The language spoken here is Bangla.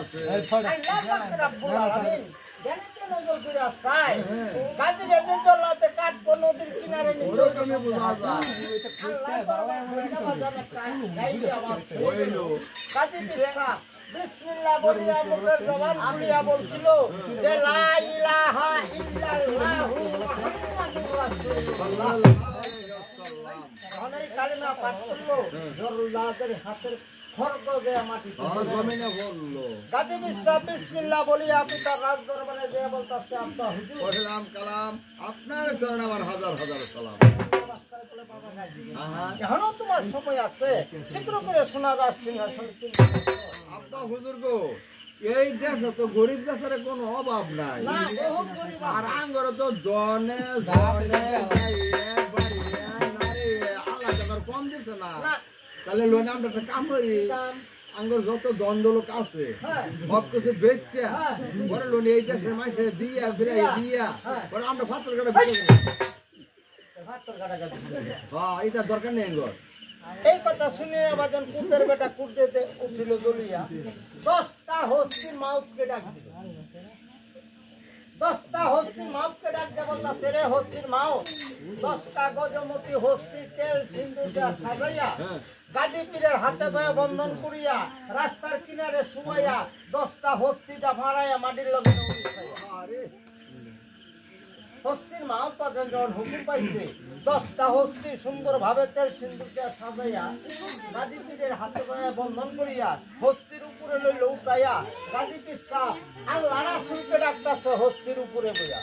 আছে আল্লাহ পাক রব্বুল আলামিন জানেতে নজর করে চাই কাজের এজে জল্লাতে কাটবো নদীর কিনারে নিচে ওরকমই বোঝা যায় আল্লাহ দরবারে গাইবে আওয়াজ হইল কাজী বিসা বিসমিল্লাহ বলিয়া মুখের জবান খুলিয়া বলছিল যে লা ইলাহা ইল্লাল্লাহু মুহাম্মাদুর রাসূলুল্লাহ অনেক কালেমা পাঠ করলো জরুলাদের হাতের খড়গ গয়া মাটি জমিনে বললো কাজী বিসা বিসমিল্লাহ বলিয়া পিতার রাজ দরবারে যে বলতাছে আব্বা হুজুর পড়লাম কালাম আপনার চরণে আমার হাজার হাজার সালাম এখনো তোমার সময় আছে শীঘ্র করে শোনা যাক সিংহাসন আব্বা হুজুর গো এই দেশে তো গরিব দেশের কোনো অভাব নাই না বহুত গরিব আর আঙ্গরে তো জনে জনে আল্লাহ তোমার কম দিছে না তাহলে লোনে আমরা একটা কাম করি আঙ্গর যত দ্বন্দ্ব লোক আছে সব কিছু বেচছে পরে লোনে এই দেশের মানুষের দিয়া বিলাই দিয়া পরে আমরা ফাতর কাটা হ্যাঁ এটা দরকার নেই গর এই কথা শুনে বাজান কুতের বেটা কুটতে উঠিল জ্বলিয়া 10টা হস্তির মাউতকে ডাক দিল 10টা হস্তির মাউতকে ডাক দেব না সেরে হস্তির মাউত 10টা গজমতি হস্তি তেল সিন্দুর দিয়া সাজাইয়া গাজী পীরের হাতে পায়ে বন্ধন করিয়া রাস্তার কিনারে শুয়াইয়া 10টা হস্তিটা ভাড়াইয়া মাটির লগে আরে হস্তির মাউত পাজন যখন হুকুম পাইছে 10টা হস্তি সুন্দর ভাবে তেল সিন্দুর দিয়া সাজাইয়া গাজী পীরের হাতে পায়ে বন্ধন করিয়া হস্তির উপরে লইল উঠাইয়া গাজী পীর সাহেব আল্লাহ রাসূলকে ডাকতাছে হস্তির উপরে বইয়া